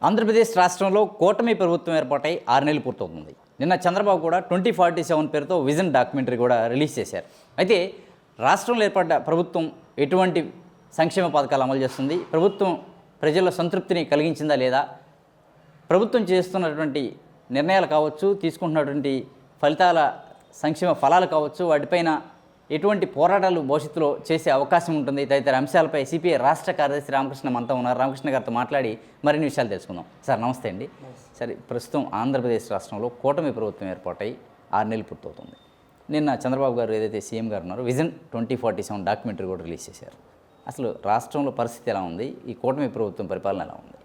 ఆంధ్రప్రదేశ్ రాష్ట్రంలో కూటమి ప్రభుత్వం ఏర్పాటై 6 నెలలు పూర్తవుతుంది. నిన్న చంద్రబాబు కూడా 2047 పేరుతో విజన్ డాక్యుమెంటరీ కూడా రిలీజ్ చేశారు. అయితే రాష్ట్రంలో ఏర్పడ్డ ప్రభుత్వం ఎటువంటి సంక్షేమ పథకాలు అమలు చేస్తుంది, ప్రభుత్వం ప్రజల సంతృప్తిని కలిగించిందా లేదా, ప్రభుత్వం చేస్తున్నటువంటి నిర్ణయాలు కావచ్చు, తీసుకుంటున్నటువంటి ఫలితాల సంక్షేమ ఫలాలు కావచ్చు, వాటిపైన ఎటువంటి పోరాటాలు భవిష్యత్తులో చేసే అవకాశం ఉంటుంది, తదితర అంశాలపై సిపిఐ రాష్ట్ర కార్యదర్శి రామకృష్ణ మనతో ఉన్నారు. రామకృష్ణ గారితో మాట్లాడి మరిన్ని విషయాలు తెలుసుకుందాం. సార్ నమస్తే అండి. సరే, ప్రస్తుతం ఆంధ్రప్రదేశ్ రాష్ట్రంలో కూటమి ప్రభుత్వం ఏర్పాటై 6 నెలలు పూర్తవుతుంది. నిన్న చంద్రబాబు గారు ఏదైతే సీఎం గారు ఉన్నారో విజన్ 2047 డాక్యుమెంటరీ కూడా రిలీజ్ చేశారు. అసలు రాష్ట్రంలో పరిస్థితి ఎలా ఉంది, ఈ కూటమి ప్రభుత్వం పరిపాలన ఎలా ఉంది?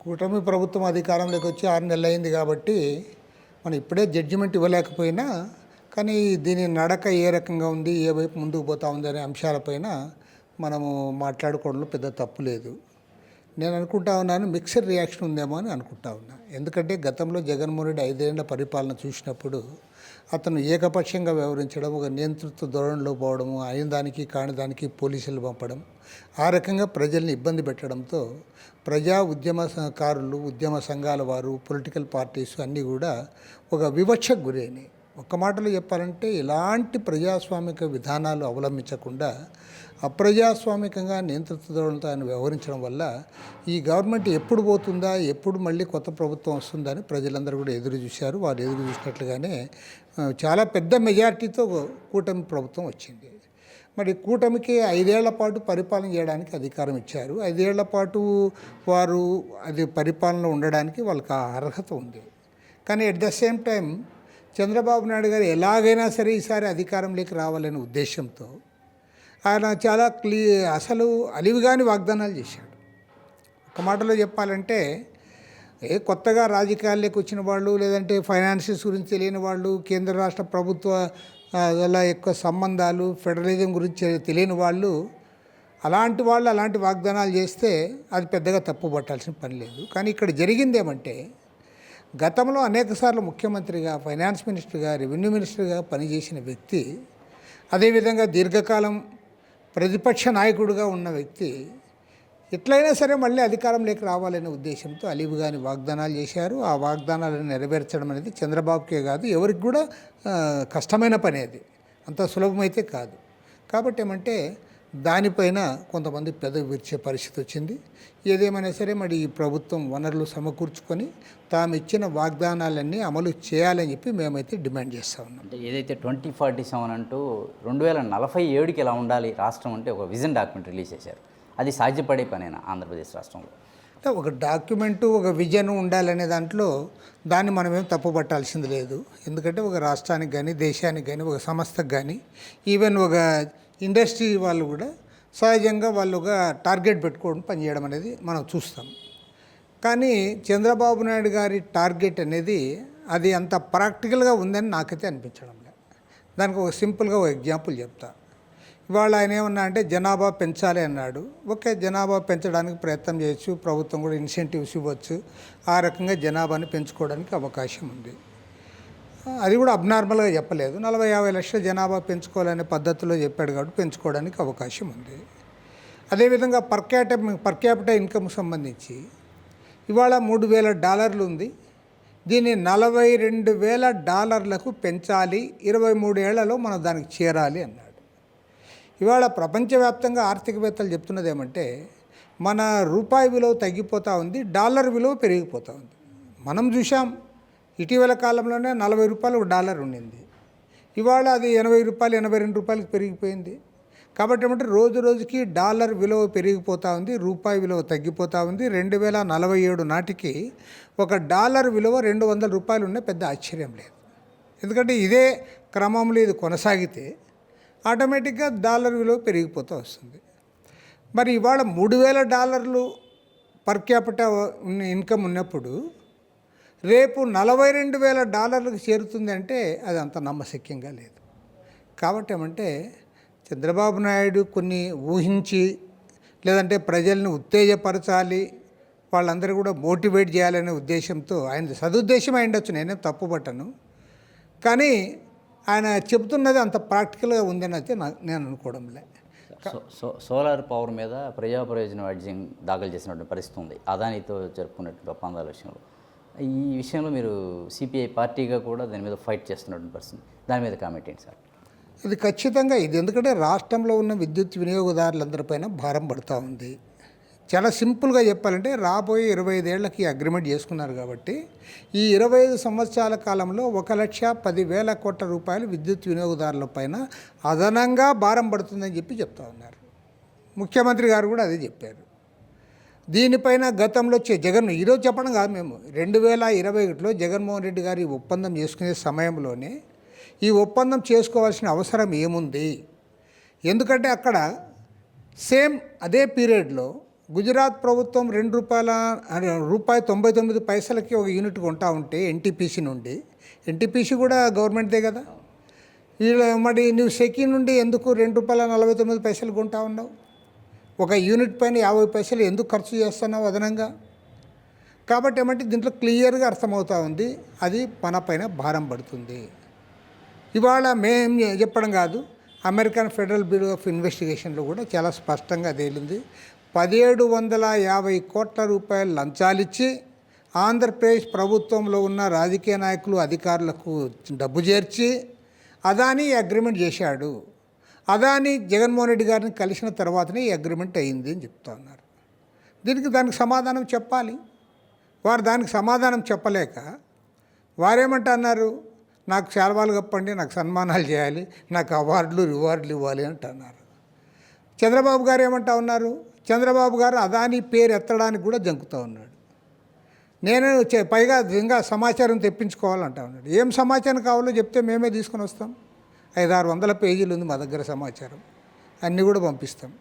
కూటమి ప్రభుత్వం అధికారంలోకి వచ్చి 6 నెలలు అయింది కాబట్టి మనం ఇప్పుడే జడ్జిమెంట్ ఇవ్వలేకపోయినా, కానీ దీని నడక ఏ రకంగా ఉంది, ఏ వైపు ముందుకు పోతా ఉంది అనే అంశాలపైన మనము మాట్లాడుకోవడంలో పెద్ద తప్పు లేదు. నేను అనుకుంటా ఉన్నాను మిక్సర్ రియాక్షన్ ఉందేమో అని అనుకుంటా ఉన్నా. ఎందుకంటే గతంలో జగన్మోహన్ రెడ్డి 5 ఏళ్ల పరిపాలన చూసినప్పుడు అతను ఏకపక్షంగా వ్యవహరించడం, ఒక నియంతృత్వ ధోరణిలో పోవడము, అయిన దానికి కాని దానికి పోలీసులు పంపడం, ఆ రకంగా ప్రజల్ని ఇబ్బంది పెట్టడంతో ప్రజా ఉద్యమకారులు, ఉద్యమ సంఘాల వారు, పొలిటికల్ పార్టీస్ అన్నీ కూడా ఒక వివక్షకు గురైనాయి. ఒక్క మాటలో చెప్పాలంటే ఇలాంటి ప్రజాస్వామిక విధానాలు అవలంబించకుండా అప్రజాస్వామికంగా నియంత్రిత ధోరణితో ఆయన వ్యవహరించడం వల్ల ఈ గవర్నమెంట్ ఎప్పుడు పోతుందా, ఎప్పుడు మళ్ళీ కొత్త ప్రభుత్వం వస్తుందా అని ప్రజలందరూ కూడా ఎదురు చూశారు. వారు ఎదురు చూసినట్లుగానే చాలా పెద్ద మెజారిటీతో కూటమి ప్రభుత్వం వచ్చింది. మరి కూటమికి 5 ఏళ్ల పాటు పరిపాలన చేయడానికి అధికారం ఇచ్చారు. 5 ఏళ్ల పాటు వారు అది పరిపాలనలో ఉండడానికి వాళ్ళకి ఆ అర్హత ఉంది. కానీ at the same time Chandrababu Naidu గారు ఎలాగైనా సరే ఈసారి అధికారంలోకి రావాలనే ఉద్దేశంతో ఆయన చాలా అసలు అలివిగాని వాగ్దానాలు చేశాడు. ఒక మాటలో చెప్పాలంటే కొత్తగా రాజకీయాల్లోకి వచ్చిన వాళ్ళు, లేదంటే ఫైనాన్షియల్స్ గురించి తెలియని వాళ్ళు, కేంద్ర రాష్ట్ర ప్రభుత్వ యొక్క సంబంధాలు, ఫెడరలిజం గురించి తెలియని వాళ్ళు, అలాంటి వాళ్ళు అలాంటి వాగ్దానాలు చేస్తే అది పెద్దగా తప్పు పట్టాల్సిన పని లేదు. కానీ ఇక్కడ జరిగింది ఏమంటే, గతంలో అనేకసార్లు ముఖ్యమంత్రిగా, ఫైనాన్స్ మినిస్టర్గా, రెవెన్యూ మినిస్టర్గా పనిచేసిన వ్యక్తి, అదేవిధంగా దీర్ఘకాలం ప్రతిపక్ష నాయకుడిగా ఉన్న వ్యక్తి ఎట్లయినా సరే మళ్ళీ అధికారంలోకి రావాలనే ఉద్దేశంతో అలివిగాని వాగ్దానాలు చేశారు. ఆ వాగ్దానాలను నెరవేర్చడం అనేది చంద్రబాబుకే కాదు, ఎవరికి కూడా కష్టమైన పని, అది అంత సులభమైతే కాదు. కాబట్టి ఏమంటే దానిపైన కొంతమంది పెదవి విరిచే పరిస్థితి వచ్చింది. ఏదేమైనా సరే మరి ఈ ప్రభుత్వం వనరులు సమకూర్చుకొని తాము ఇచ్చిన వాగ్దానాలన్నీ అమలు చేయాలని చెప్పి మేమైతే డిమాండ్ చేస్తూ ఉన్నాం. అంటే ఏదైతే 2047 అంటూ 2047కి ఎలా ఉండాలి రాష్ట్రం అంటే ఒక విజన్ డాక్యుమెంట్ రిలీజ్ చేశారు. అది సాధ్యపడే పనేనా ఆంధ్రప్రదేశ్ రాష్ట్రంలో? ఒక డాక్యుమెంటు, ఒక విజన్ ఉండాలనే దాంట్లో దాన్ని మనమేం తప్పుపట్టాల్సింది లేదు. ఎందుకంటే ఒక రాష్ట్రానికి కానీ, దేశానికి కానీ, ఒక సంస్థకు కానీ, ఈవెన్ ఒక ఇండస్ట్రీ వాళ్ళు కూడా సహజంగా వాళ్ళు ఒక టార్గెట్ పెట్టుకోవడం పనిచేయడం అనేది మనం చూస్తాం. కానీ చంద్రబాబు నాయుడు గారి టార్గెట్ అనేది అది అంత ప్రాక్టికల్గా ఉందని నాకైతే అనిపించడం లేదు. దానికి ఒక సింపుల్గా ఒక ఎగ్జాంపుల్ చెప్తా. ఇవాళ ఆయన ఏమన్నా అంటే జనాభా పెంచాలి అన్నాడు. ఓకే, జనాభా పెంచడానికి ప్రయత్నం చేయొచ్చు, ప్రభుత్వం కూడా ఇన్సెంటివ్స్ ఇవ్వచ్చు, ఆ రకంగా జనాభాని పెంచుకోవడానికి అవకాశం ఉంది. అది కూడా అబ్నార్మల్గా చెప్పలేదు. 40-50 లక్షల జనాభా పెంచుకోవాలనే పద్ధతిలో చెప్పాడు కాబట్టి పెంచుకోవడానికి అవకాశం ఉంది. అదేవిధంగా పర్ క్యాపిటల్ ఇన్కమ్ సంబంధించి ఇవాళ $3,000 ఉంది. దీన్ని $42,000 పెంచాలి, 23 ఏళ్లలో మనం దానికి చేరాలి అన్నాడు. ఇవాళ ప్రపంచవ్యాప్తంగా ఆర్థికవేత్తలు చెప్తున్నది ఏమంటే మన రూపాయి విలువ తగ్గిపోతూ ఉంది, డాలర్ విలువ పెరిగిపోతూ ఉంది. మనం చూసాం ఇటీవల కాలంలోనే $40 ఒక డాలర్ ఉండింది. ఇవాళ అది $80, $82 పెరిగిపోయింది. కాబట్టి ఏమంటే రోజు రోజుకి డాలర్ విలువ పెరిగిపోతూ ఉంది, రూపాయి విలువ తగ్గిపోతూ ఉంది. 2047 నాటికి ఒక డాలర్ విలువ $200 ఉన్న పెద్ద ఆశ్చర్యం లేదు. ఎందుకంటే ఇదే క్రమంలో ఇది కొనసాగితే ఆటోమేటిక్గా డాలర్ విలువ పెరిగిపోతూ వస్తుంది. మరి ఇవాళ $3,000 పర్ క్యాపిటల్ ఇన్కమ్ ఉన్నప్పుడు రేపు $42,000 చేరుతుంది అంటే అది అంత నమ్మశక్యంగా లేదు. కాబట్టి ఏమంటే చంద్రబాబు నాయుడు కొన్ని ఊహించి, లేదంటే ప్రజల్ని ఉత్తేజపరచాలి, వాళ్ళందరూ కూడా మోటివేట్ చేయాలనే ఉద్దేశంతో, ఆయన సదుద్దేశం అయి ఉండొచ్చు, నేనేం తప్పుపట్టను, కానీ ఆయన చెబుతున్నది అంత ప్రాక్టికల్గా ఉందని అయితే నేను అనుకోవడం లే. సోలార్ పవర్ మీద ప్రజా ప్రయోజన వ్యాజ్యం దాఖలు చేసినటువంటి పరిస్థితి ఉంది అదానితో జరుపుకున్నటువంటి ఒప్పందాల విషయంలో. ఈ విషయంలో మీరు సిపిఐ పార్టీగా కూడా దాని మీద ఫైట్ చేస్తున్నటువంటి పరిస్థితి, దాని మీద కామెంట్ ఏంటి సార్? ఇది ఖచ్చితంగా ఇది ఎందుకంటే రాష్ట్రంలో ఉన్న విద్యుత్ వినియోగదారులందరిపైన భారం పడుతూ ఉంది. చాలా సింపుల్గా చెప్పాలంటే రాబోయే 25 ఏళ్లకి అగ్రిమెంట్ చేసుకున్నారు కాబట్టి ఈ 25 సంవత్సరాల కాలంలో 1,10,000 కోట్ల రూపాయలు విద్యుత్ వినియోగదారుల పైన అదనంగా భారం పడుతుందని చెప్తా ఉన్నారు. ముఖ్యమంత్రి గారు కూడా అదే చెప్పారు. దీనిపైన గతంలో జగన్ ఈరోజు చెప్పడం కాదు, మేము 2021లో జగన్మోహన్ రెడ్డి గారు ఈ ఒప్పందం చేసుకునే సమయంలోనే ఈ ఒప్పందం చేసుకోవాల్సిన అవసరం ఏముంది, ఎందుకంటే అక్కడ సేమ్ అదే పీరియడ్లో గుజరాత్ ప్రభుత్వం ₹2.99 ఒక యూనిట్ కొంటా ఉంటే ఎన్టీపీసీ నుండి, ఎన్టీపీసీ కూడా గవర్నమెంట్దే కదా, వీళ్ళ మరి నువ్వు సెకీ నుండి ఎందుకు ₹2.49 కొంటా ఉన్నావు? ఒక యూనిట్ పైన 50 పైసలు ఎందుకు ఖర్చు చేస్తున్నావు అదనంగా? కాబట్టి ఏమంటే దీంట్లో క్లియర్గా అర్థమవుతూ ఉంది, అది మన పైన భారం పడుతుంది. ఇవాళ మేము చెప్పడం కాదు, అమెరికన్ ఫెడరల్ బ్యూరో ఆఫ్ ఇన్వెస్టిగేషన్లో కూడా చాలా స్పష్టంగా తేలింది. 1,750 కోట్ల రూపాయలు లంచాలిచ్చి ఆంధ్రప్రదేశ్ ప్రభుత్వంలో ఉన్న రాజకీయ నాయకులు అధికారులకు డబ్బు చేర్చి అదానీ అగ్రిమెంట్ చేశాడు. అదానీ జగన్మోహన్ రెడ్డి గారిని కలిసిన తర్వాతనే ఈ అగ్రిమెంట్ అయ్యింది అని చెప్తా ఉన్నారు. దానికి సమాధానం చెప్పాలి. వారు దానికి సమాధానం చెప్పలేక వారేమంటున్నారు, నాకు శాల్వాలు కప్పండి, నాకు సన్మానాలు చేయాలి, నాకు అవార్డులు రివార్డులు ఇవ్వాలి అంటున్నారు. చంద్రబాబు గారు ఏమంటా ఉన్నారు, చంద్రబాబు గారు అదానీ పేరు ఎత్తడానికి కూడా జంకుతూ ఉన్నాడు. నేను పైగా ఇంకా సమాచారం తెప్పించుకోవాలంటా ఉన్నాడు. ఏం సమాచారం కావాలో చెప్తే మేమే తీసుకొని వస్తాం. 500-600 పేజీలు ఉంది మా దగ్గర సమాచారం, అన్నీ కూడా పంపిస్తాం.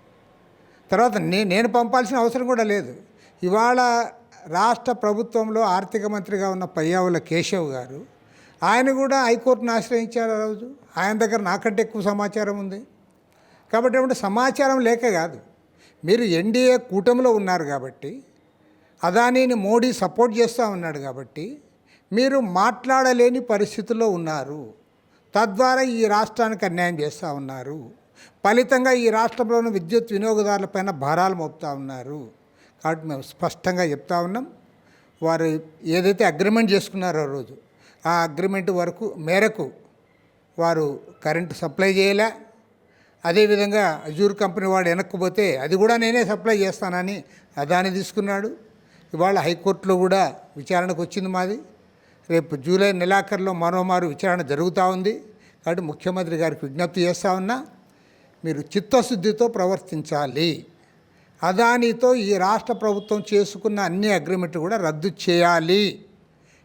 తర్వాత నేను పంపాల్సిన అవసరం కూడా లేదు. ఇవాళ రాష్ట్ర ప్రభుత్వంలో ఆర్థిక మంత్రిగా ఉన్న పయ్యావుల కేశవ్ గారు, ఆయన కూడా హైకోర్టును ఆశ్రయించారు ఆ రోజు. ఆయన దగ్గర నాకంటే ఎక్కువ సమాచారం ఉంది. కాబట్టి ఏమంటే సమాచారం లేక కాదు, మీరు ఎన్డీఏ కూటమిలో ఉన్నారు కాబట్టి, అదానీని మోడీ సపోర్ట్ చేస్తూ ఉన్నాడు కాబట్టి మీరు మాట్లాడలేని పరిస్థితుల్లో ఉన్నారు. తద్వారా ఈ రాష్ట్రానికి అన్యాయం చేస్తూ ఉన్నారు. ఫలితంగా ఈ రాష్ట్రంలోని విద్యుత్ వినియోగదారులపైన భారాలు మోపుతూ ఉన్నారు. కాబట్టి మేము స్పష్టంగా చెప్తా ఉన్నాం, వారు ఏదైతే అగ్రిమెంట్ చేసుకున్నారో ఆ రోజు, ఆ అగ్రిమెంట్ మేరకు వారు కరెంటు సప్లై చేయలే. అదేవిధంగా అజూర్ కంపెనీ వాడు వెనక్కిపోతే అది కూడా నేనే సప్లై చేస్తానని అదాని తీసుకున్నాడు. ఇవాళ హైకోర్టులో కూడా విచారణకు వచ్చింది మాది. రేపు జూలై నెలాఖరులో మరోమారు విచారణ జరుగుతూ ఉంది. కాబట్టి ముఖ్యమంత్రి గారికి విజ్ఞప్తి చేస్తూ ఉన్నా, మీరు చిత్తశుద్ధితో ప్రవర్తించాలి. అదానీతో ఈ రాష్ట్ర ప్రభుత్వం చేసుకున్న అన్ని అగ్రిమెంట్లు కూడా రద్దు చేయాలి.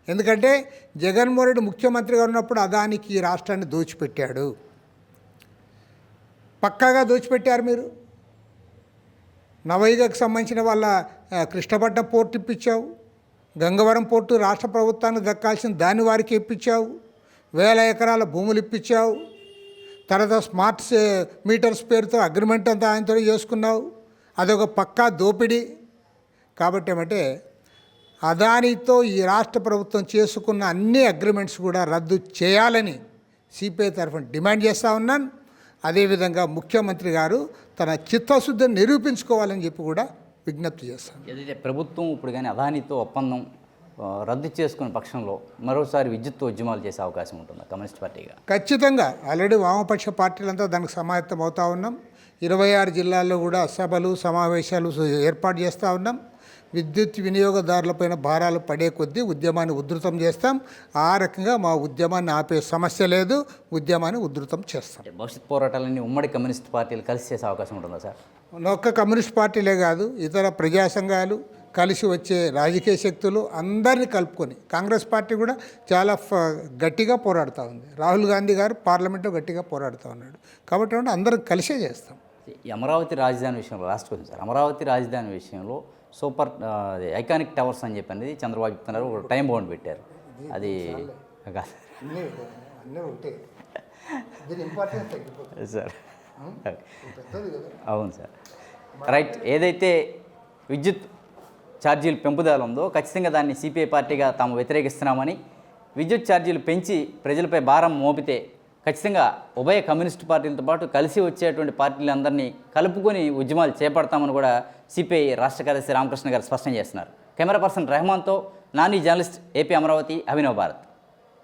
ఎందుకంటే జగన్మోహన్ రెడ్డి ముఖ్యమంత్రిగా ఉన్నప్పుడు అదానికి ఈ రాష్ట్రాన్ని దోచిపెట్టాడు, పక్కాగా దోచిపెట్టారు. మీరు నవయుగకు సంబంధించిన వాళ్ళ కృష్ణపట్నం పోర్టు ఇప్పించావు, గంగవరం పోర్టు రాష్ట్ర ప్రభుత్వానికి దక్కాల్సిన దాని వారికి ఇప్పించావు, 1000 ఎకరాల భూములు ఇప్పించావు. తర్వాత స్మార్ట్ మీటర్స్ పేరుతో అగ్రిమెంట్ అంతా ఆయనతో చేసుకున్నావు. అదొక పక్కా దోపిడీ. కాబట్టి ఏమంటే అదానీతో ఈ రాష్ట్ర ప్రభుత్వం చేసుకున్న అన్ని అగ్రిమెంట్స్ కూడా రద్దు చేయాలని సిపిఐ తరఫున డిమాండ్ చేస్తూ ఉన్నాను. అదేవిధంగా ముఖ్యమంత్రి గారు తన చిత్తశుద్ధిని నిరూపించుకోవాలని చెప్పి కూడా విజ్ఞప్తి చేస్తాను. ఏదైతే ప్రభుత్వం ఇప్పుడు కానీ అదానీతో ఒప్పందం రద్దు చేసుకునే పక్షంలో మరోసారి విద్యుత్ ఉద్యమాలు చేసే అవకాశం ఉంటుందా కమ్యూనిస్ట్ పార్టీగా? ఖచ్చితంగా. ఆల్రెడీ వామపక్ష పార్టీలంతా దానికి సమాయత్తం అవుతూ ఉన్నాం. 26 జిల్లాల్లో కూడా సభలు సమావేశాలు ఏర్పాటు చేస్తూ ఉన్నాం. విద్యుత్ వినియోగదారులపైన భారాలు పడే కొద్దీ ఉద్యమాన్ని ఉధృతం చేస్తాం. ఆ రకంగా మా ఉద్యమాన్ని ఆపే సమస్య లేదు, ఉద్యమాన్ని ఉధృతం చేస్తాం. భవిష్యత్ పోరాటాలన్నీ ఉమ్మడి కమ్యూనిస్ట్ పార్టీలు కలిసి చేసే అవకాశం ఉంటుందా సార్? ఒక్క కమ్యూనిస్ట్ పార్టీలే కాదు, ఇతర ప్రజా సంఘాలు, కలిసి వచ్చే రాజకీయ శక్తులు అందరినీ కలుపుకొని కాంగ్రెస్ పార్టీ కూడా చాలా గట్టిగా పోరాడుతూ ఉంది. రాహుల్ గాంధీ గారు పార్లమెంట్లో గట్టిగా పోరాడుతూ ఉన్నాడు. కాబట్టి అందరం కలిసే చేస్తాం. అమరావతి రాజధాని విషయంలో లాస్ట్కి వచ్చింది సార్. అమరావతి రాజధాని విషయంలో సూపర్ ఐకానిక్ టవర్స్ అని చెప్పి అనేది చంద్రబాబు చెప్తున్నారు, ఒక టైం బౌండ్ పెట్టారు. అది సార్ అవును సార్, రైట్. ఏదైతే విద్యుత్ ఛార్జీలు పెంపుదల ఉందో ఖచ్చితంగా దాన్ని సిపిఐ పార్టీగా తాము వ్యతిరేకిస్తున్నామని, విద్యుత్ ఛార్జీలు పెంచి ప్రజలపై భారం మోపితే ఖచ్చితంగా ఉభయ కమ్యూనిస్టు పార్టీలతో పాటు కలిసి వచ్చేటువంటి పార్టీలందరినీ కలుపుకొని ఉద్యమాలు చేపడతామని కూడా సిపిఐ రాష్ట్ర కార్యదర్శి రామకృష్ణ గారు స్పష్టం చేస్తున్నారు. కెమెరా పర్సన్ రెహమాన్తో నాని, జర్నలిస్ట్, ఏపీ అమరావతి, అభినవ్ భారత్.